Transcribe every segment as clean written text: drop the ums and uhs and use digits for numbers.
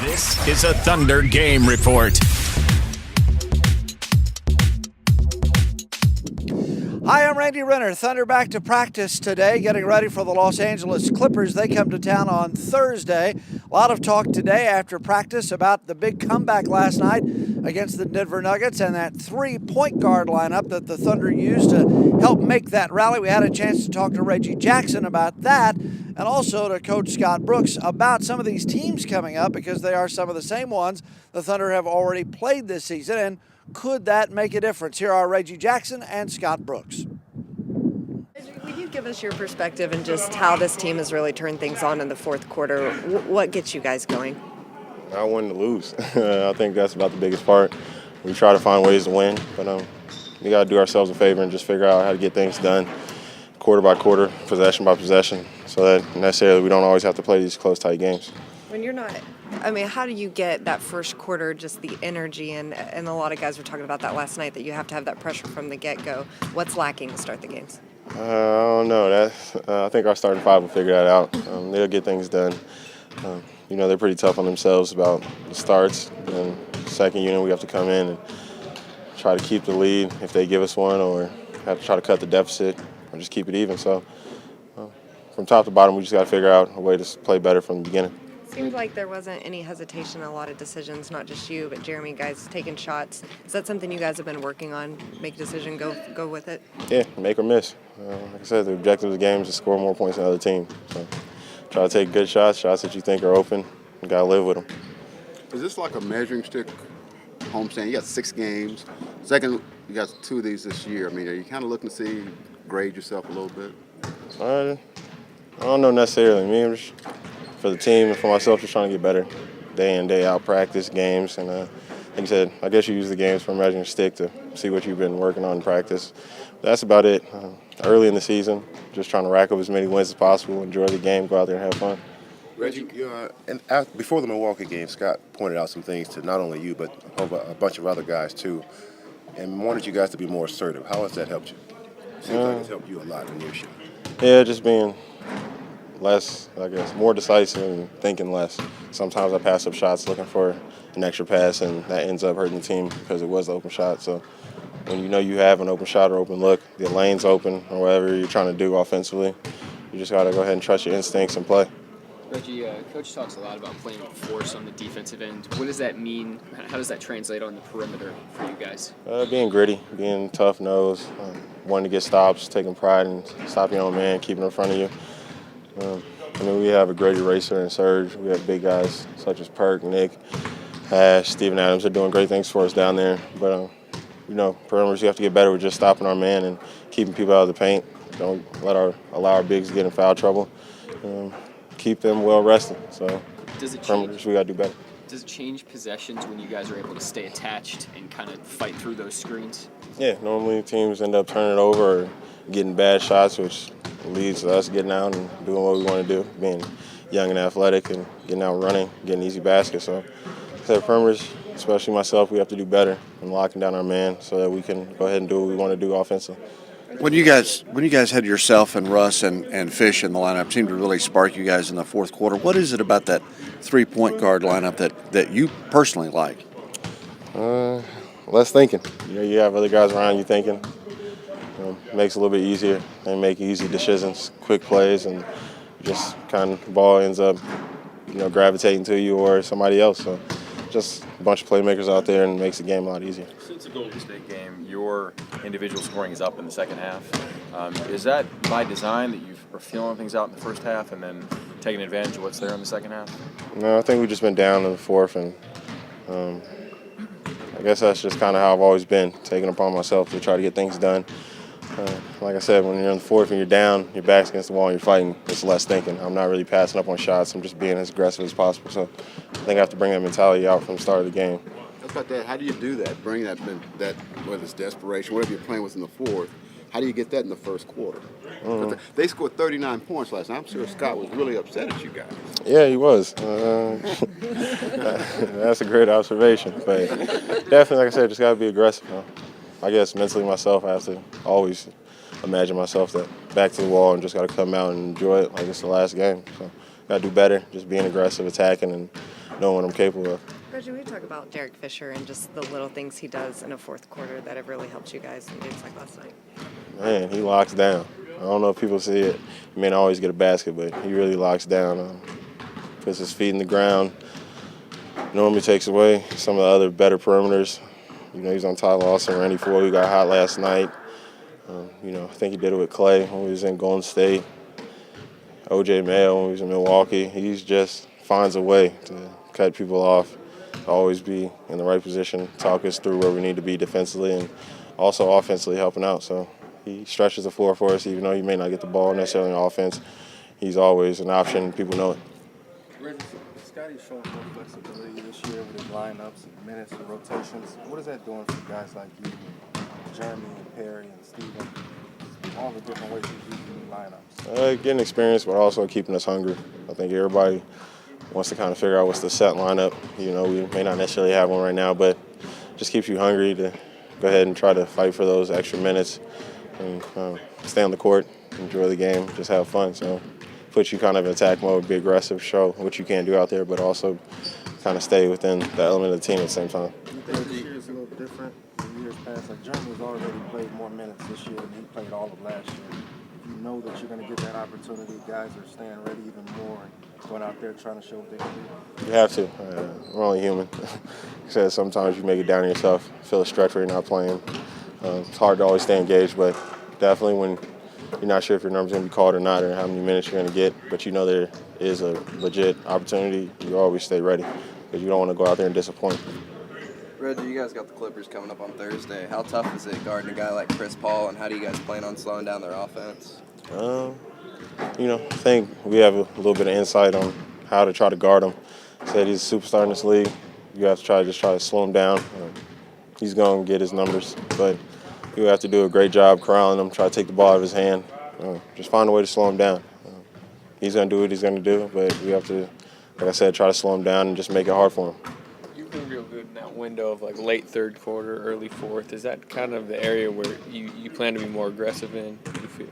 This is a Thunder Game Report. Hi, I'm Randy Renner. Thunder back to practice today, getting ready for the Los Angeles Clippers. They come to town on Thursday. A lot of talk today after practice about the big comeback last night against the Denver Nuggets and that three-point guard lineup that the Thunder used to help make that rally. We had a chance to talk to Reggie Jackson about that and also to Coach Scott Brooks about some of these teams coming up because they are some of the same ones the Thunder have already played this season. And could that make a difference? Here are Reggie Jackson and Scott Brooks. Would you give us your perspective and just how this team has really turned things on in the fourth quarter? What gets you guys going? I wanted to lose. I think that's about the biggest part. We try to find ways to win, but we got to do ourselves a favor and just figure out how to get things done quarter by quarter, possession by possession, so that necessarily we don't always have to play these close, tight games. When you're not, how do you get that first quarter, just the energy, and a lot of guys were talking about that last night, that you have to have that pressure from the get-go. What's lacking to start the games? I don't know. I think our starting five will figure that out. They'll get things done. They're pretty tough on themselves about the starts. And second unit, we have to come in and try to keep the lead if they give us one, or have to try to cut the deficit, or just keep it even. So from top to bottom, we just got to figure out a way to play better from the beginning. Seemed like there wasn't any hesitation in a lot of decisions, not just you, but Jeremy, guys taking shots. Is that something you guys have been working on? Make a decision, go with it? Yeah, make or miss. Like I said, the objective of the game is to score more points than the other team. So try to take good shots that you think are open. You got to live with them. Is this like a measuring stick homestand? You got 6 games. Second, you got 2 of these this year. Are you kind of looking to see, grade yourself a little bit? I don't know necessarily. I'm just, for the team and for myself, just trying to get better day in, day out, practice, games. And like you said, I guess you use the games for a measuring stick to see what you've been working on in practice. But that's about it. Early in the season, just trying to rack up as many wins as possible, enjoy the game, go out there and have fun. Reggie, before the Milwaukee game, Scott pointed out some things to not only you, but a bunch of other guys too, and wanted you guys to be more assertive. How has that helped you? Seems like it's helped you a lot in your shot. Yeah, just being less, more decisive and thinking less. Sometimes I pass up shots looking for an extra pass, and that ends up hurting the team because it was the open shot. So when you know you have an open shot or open look, the lane's open or whatever you're trying to do offensively, you just got to go ahead and trust your instincts and play. Reggie, Coach talks a lot about playing with force on the defensive end. What does that mean? How does that translate on the perimeter for you guys? Being gritty, being tough-nosed, wanting to get stops, taking pride in stopping your own man, keeping in front of you. We have a great eraser in Serge. We have big guys such as Perk, Nick, Hash, Steven Adams. They're doing great things for us down there. But, perimeters, you have to get better with just stopping our man and keeping people out of the paint. Don't allow our bigs get in foul trouble. Keep them well rested. So perimeters, we got to do better. Does it change possessions when you guys are able to stay attached and kind of fight through those screens? Yeah, normally teams end up turning it over or getting bad shots, which leads to us getting out and doing what we want to do, being young and athletic and getting out running, getting easy baskets. So, perimeters, especially myself, we have to do better in locking down our man so that we can go ahead and do what we want to do offensively. When you guys had yourself and Russ and Fish in the lineup, seemed to really spark you guys in the fourth quarter. What is it about that three-point guard lineup that you personally like? Less thinking. You have other guys around you thinking. Makes it a little bit easier. They make easy decisions, quick plays, and just kind of the ball ends up, gravitating to you or somebody else. So just a bunch of playmakers out there and makes the game a lot easier. Since the Golden State game, your individual scoring is up in the second half. Is that by design that you are feeling things out in the first half and then taking advantage of what's there in the second half? No, I think we've just been down in the fourth, and I guess that's just kind of how I've always been, taking it upon myself to try to get things done. Like I said, when you're in the fourth and you're down, your back's against the wall and you're fighting, it's less thinking. I'm not really passing up on shots. I'm just being as aggressive as possible. So I think I have to bring that mentality out from the start of the game. How about that? How do you do that? Bring that whether it's desperation, whatever you're playing with in the fourth, how do you get that in the first quarter? They scored 39 points last night. I'm sure Scott was really upset at you guys. Yeah, he was. That's a great observation. But definitely, like I said, just got to be aggressive. I guess mentally myself, I have to always imagine myself that back to the wall and just got to come out and enjoy it like it's the last game. So got to do better, just being aggressive, attacking, and knowing what I'm capable of. Reggie, we talk about Derek Fisher and just the little things he does in a fourth quarter that have really helped you guys in games like last night. Man, he locks down. I don't know if people see it. He may not always get a basket, but he really locks down. Puts his feet in the ground. Normally takes away some of the other better perimeters. You know, he's on Tyler Lawson, Randy Ford, who got hot last night. You know, I think he did it with Clay when he was in Golden State. O.J. Mayo when he was in Milwaukee. He just finds a way to cut people off, always be in the right position, talk us through where we need to be defensively and also offensively helping out. So he stretches the floor for us, even though he may not get the ball necessarily on offense. He's always an option. People know it. Reggie, Scotty's showing more flexibility this year with his lineups and minutes and rotations. What is that doing for guys like you, Jeremy and Perry and Steven? All the different ways he's using lineups. Getting experience, but also keeping us hungry. I think everybody wants to kind of figure out what's the set lineup. You know, we may not necessarily have one right now, but just keeps you hungry to go ahead and try to fight for those extra minutes and stay on the court, enjoy the game, just have fun. So puts you kind of in attack mode, be aggressive, show what you can do out there, but also kind of stay within the element of the team at the same time. You think this year is a little different than years past? Like Jeremy's already played more minutes this year than he played all of last year. You know that you're going to get that opportunity. Guys are staying ready even more and going out there trying to show what they can do. You have to. We're only human. Like sometimes you make it down on yourself, feel a stretch where you're not playing. It's hard to always stay engaged, but definitely when you're not sure if your number's going to be called or not or how many minutes you're going to get, but you know there is a legit opportunity, you always stay ready because you don't want to go out there and disappoint. Reggie, you guys got the Clippers coming up on Thursday. How tough is it guarding a guy like Chris Paul, and how do you guys plan on slowing down their offense? You know, I think we have a little bit of insight on how to try to guard him. Said he's a superstar in this league. You have to try to slow him down. He's going to get his numbers, but you have to do a great job corralling him, try to take the ball out of his hand. Just find a way to slow him down. He's going to do what he's going to do, but we have to, like I said, try to slow him down and just make it hard for him. You've been real good in that window of like late third quarter, early fourth. Is that kind of the area where you plan to be more aggressive in, you feel?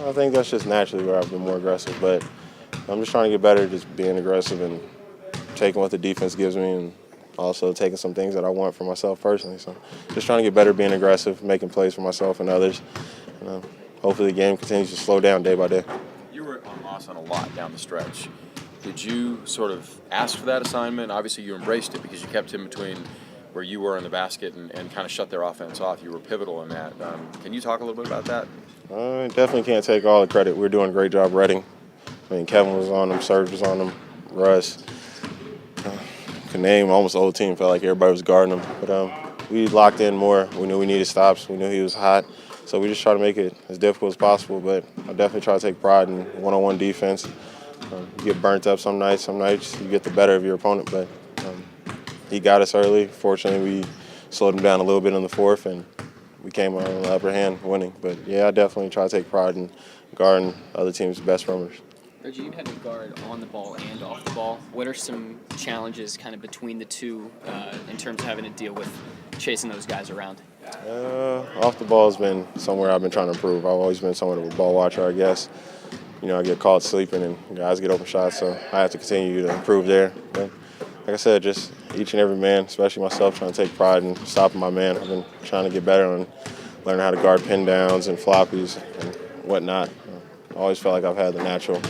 I think that's just naturally where I've been more aggressive, but I'm just trying to get better at just being aggressive and taking what the defense gives me and also taking some things that I want for myself personally. So just trying to get better at being aggressive, making plays for myself and others. And, hopefully the game continues to slow down day by day. You were on Lawson a lot down the stretch. Did you sort of ask for that assignment? Obviously you embraced it because you kept him between where you were in the basket and kind of shut their offense off. You were pivotal in that. Can you talk a little bit about that? I definitely can't take all the credit. We're doing a great job reading. I mean, Kevin was on him, Serge was on him, Russ. Could name almost the whole team. Felt like everybody was guarding him. But we locked in more. We knew we needed stops. We knew he was hot. So we just try to make it as difficult as possible. But I definitely try to take pride in one-on-one defense. You get burnt up some nights. Some nights you get the better of your opponent. But he got us early. Fortunately, we slowed him down a little bit in the fourth, and we came on the upper hand winning. But, yeah, I definitely try to take pride in guarding other teams' best perimeters. Reggie, you had to guard on the ball and off the ball. What are some challenges kind of between the two in terms of having to deal with chasing those guys around? Off the ball has been somewhere I've been trying to improve. I've always been somewhat of a ball watcher, I guess. You know, I get caught sleeping and guys get open shots, so I have to continue to improve there. But like I said, just each and every man, especially myself, trying to take pride in stopping my man. I've been trying to get better on learning how to guard pin downs and floppies and whatnot. I always felt like I've had the natural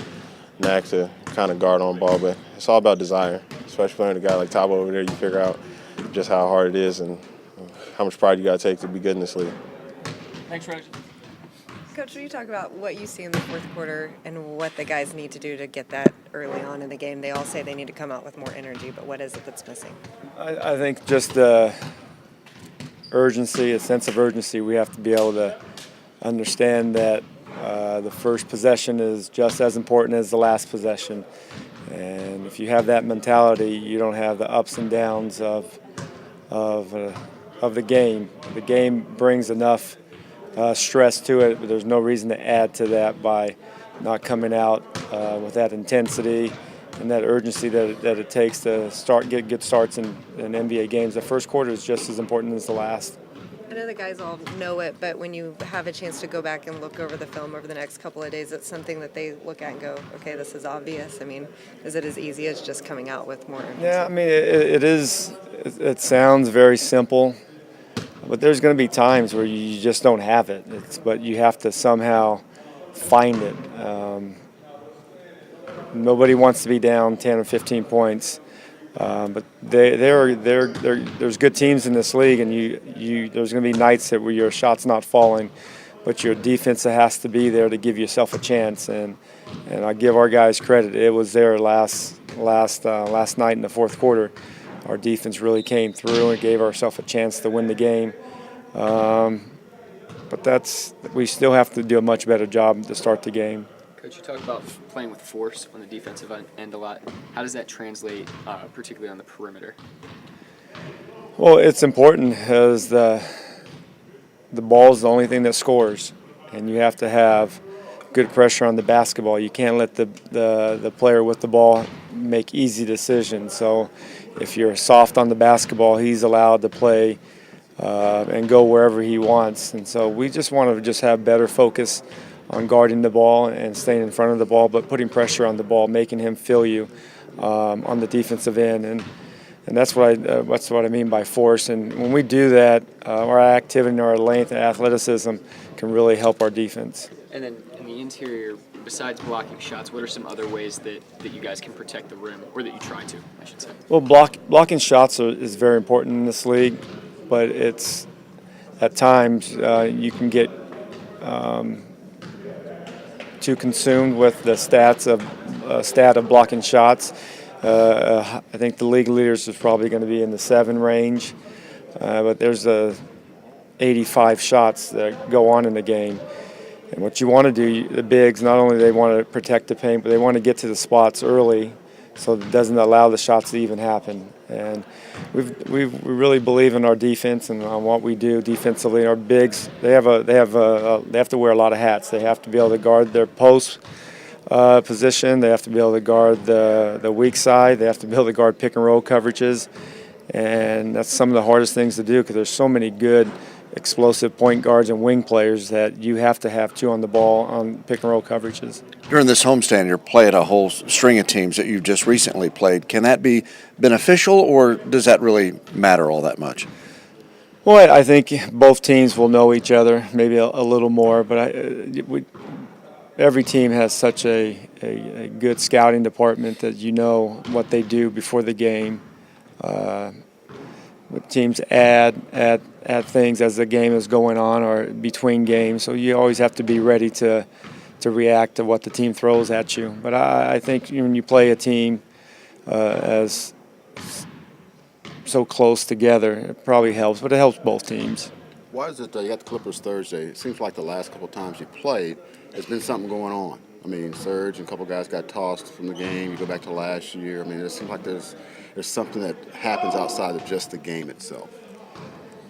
knack to kind of guard on ball, but it's all about desire. Especially playing with a guy like Tabo over there, you figure out just how hard it is and how much pride you got to take to be good in this league. Thanks, Reggie. Coach, will you talk about what you see in the fourth quarter and what the guys need to do to get that early on in the game? They all say they need to come out with more energy, but what is it that's missing? I think just the urgency, a sense of urgency. We have to be able to understand that the first possession is just as important as the last possession. And if you have that mentality, you don't have the ups and downs of the game. The game brings enough stress to it, but there's no reason to add to that by not coming out with that intensity and that urgency that it takes to get good starts in NBA games. The first quarter is just as important as the last. I know the guys all know it, but when you have a chance to go back and look over the film over the next couple of days, it's something that they look at and go, okay, this is obvious. I mean, is it as easy as just coming out with more? Yeah, I mean, it is. It sounds very simple, but there's going to be times where you just don't have it. But you have to somehow find it. Nobody wants to be down 10 or 15 points. But there's good teams in this league, and there's going to be nights where your shot's not falling, but your defense has to be there to give yourself a chance. And I give our guys credit. It was there last night in the fourth quarter. Our defense really came through and gave ourselves a chance to win the game. But we still have to do a much better job to start the game. Coach, you talk about playing with force on the defensive end a lot. How does that translate, particularly on the perimeter? Well, it's important because the ball is the only thing that scores, and you have to have good pressure on the basketball. You can't let the player with the ball make easy decisions. So if you're soft on the basketball, he's allowed to play and go wherever he wants. And so we just want to have better focus on guarding the ball and staying in front of the ball, but putting pressure on the ball, making him feel you on the defensive end, and that's what I mean by force. And when we do that, our activity and our length and athleticism can really help our defense. And then in the interior, besides blocking shots, what are some other ways that you guys can protect the rim, or that you try to, I should say? Well, blocking shots is very important in this league, but it's at times you can get too consumed with the stat of blocking shots. I think the league leaders is probably going to be in the 7 range, but there's 85 shots that go on in the game. And what you want to do, the bigs, not only they want to protect the paint, but they want to get to the spots early so it doesn't allow the shots to even happen. And we really believe in our defense and on what we do defensively. Our bigs, they have to wear a lot of hats. They have to be able to guard their post position. They have to be able to guard the weak side. They have to be able to guard pick and roll coverages. And that's some of the hardest things to do because there's so many good explosive point guards and wing players that you have to have 2 on the ball on pick and roll coverages. During this homestand, you're playing a whole string of teams that you've just recently played. Can that be beneficial, or does that really matter all that much? Well, I think both teams will know each other, maybe a little more, but every team has such a good scouting department that you know what they do before the game. Teams add things as the game is going on or between games, so you always have to be ready to react to what the team throws at you. But I think when you play a team as so close together, it probably helps, but it helps both teams. Why is it you got the Clippers Thursday? It seems like the last couple of times you played, there's been something going on. I mean, Serge and a couple of guys got tossed from the game. You go back to last year. I mean, it seems like there's something that happens outside of just the game itself.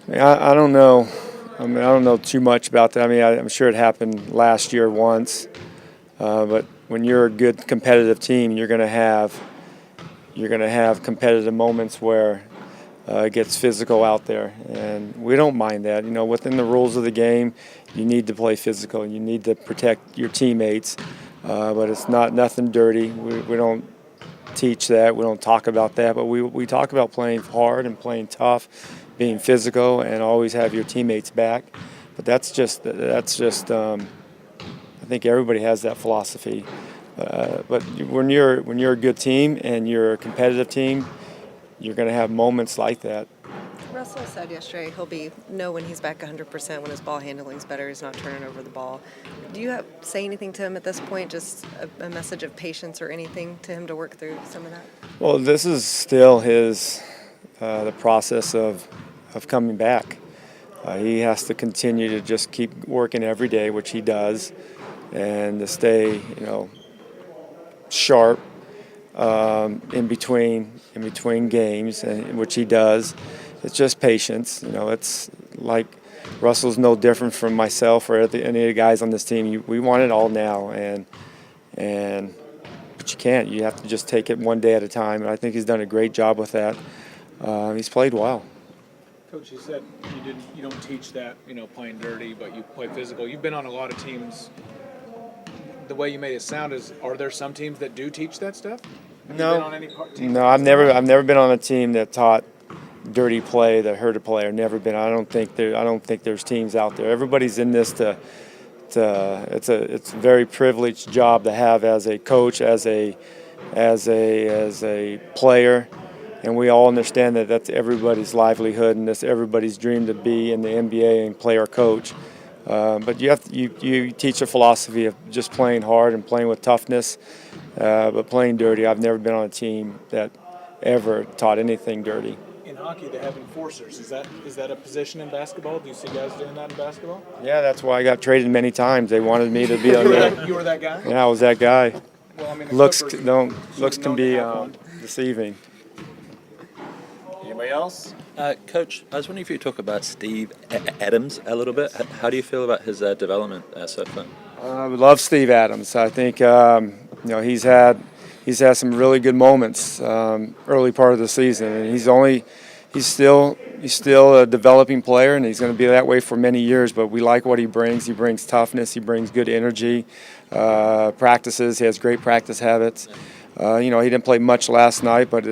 I don't know. I don't know too much about that. I'm sure it happened last year once. But when you're a good competitive team, you're going to have competitive moments where it gets physical out there, and we don't mind that. Within the rules of the game, you need to play physical. You need to protect your teammates, but it's nothing dirty. We don't teach that. We don't talk about that, but we talk about playing hard and playing tough, being physical, and always have your teammates back. But that's just I think everybody has that philosophy. But when you're a good team and you're a competitive team, you're going to have moments like that. Russell said yesterday he'll know when he's back 100%, when his ball handling's better, he's not turning over the ball. Do you say anything to him at this point, just a message of patience or anything to him to work through some of that? Well, this is still the process of coming back. He has to continue to just keep working every day, which he does, and to stay, sharp in between games, and which he does. It's just patience. It's like Russell's no different from myself or any of the guys on this team. We want it all now, but you can't. You have to just take it one day at a time, and I think he's done a great job with that. He's played well. Coach, you said you don't teach that, playing dirty, but you play physical. You've been on a lot of teams. The way you made it sound is, are there some teams that do teach that stuff? Have you been on any teams? No, I've never been on a team that taught dirty play, that hurt a player. Never been. I don't think there's teams out there. Everybody's in this to it's a very privileged job to have as a coach, as a player. And we all understand that that's everybody's livelihood, and that's everybody's dream to be in the NBA and play or coach. But you teach a philosophy of just playing hard and playing with toughness, but playing dirty. I've never been on a team that ever taught anything dirty. In hockey, they have enforcers. Is that a position in basketball? Do you see guys doing that in basketball? Yeah, that's why I got traded many times. They wanted me to be on there. You were that guy? Yeah, I was that guy. Well, I mean, looks can be deceiving. Anybody else? Coach, I was wondering if you could talk about Steve Adams a little bit. How do you feel about his development so far? I love Steve Adams. I think he's had some really good moments early part of the season, and he's still a developing player, and he's going to be that way for many years. But we like what he brings. He brings toughness. He brings good energy. Practices. He has great practice habits. He didn't play much last night, but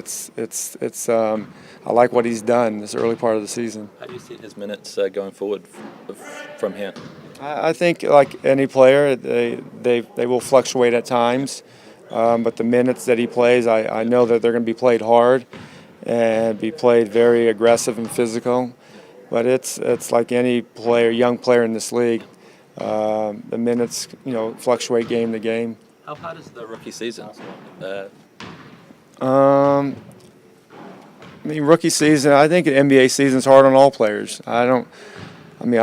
I like what he's done this early part of the season. How do you see his minutes going forward from here? I think, like any player, they will fluctuate at times, but the minutes that he plays, I know that they're going to be played hard and be played very aggressive and physical. But it's like any player, young player in this league. The minutes, fluctuate game to game. How hard is the rookie season? Rookie season, I think an NBA season is hard on all players. I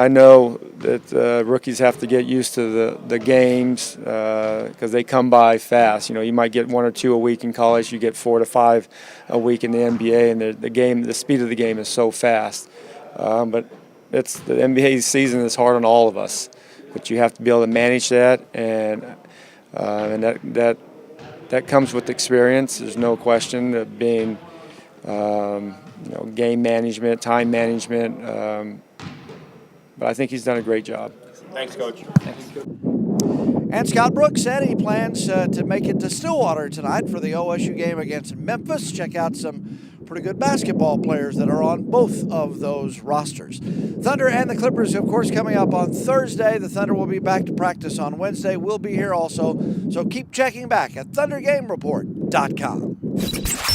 know that rookies have to get used to the games because they come by fast. You might get 1 or 2 a week in college. You get 4 to 5 a week in the NBA, and the speed of the game is so fast. But the NBA season is hard on all of us. But you have to be able to manage that, and that comes with experience. There's no question of being. Game management, time management, but I think he's done a great job. Thanks, Coach. And Scott Brooks said he plans to make it to Stillwater tonight for the OSU game against Memphis. Check out some pretty good basketball players that are on both of those rosters. Thunder and the Clippers, of course, coming up on Thursday. The Thunder will be back to practice on Wednesday. We'll be here also, so keep checking back at ThunderGameReport.com.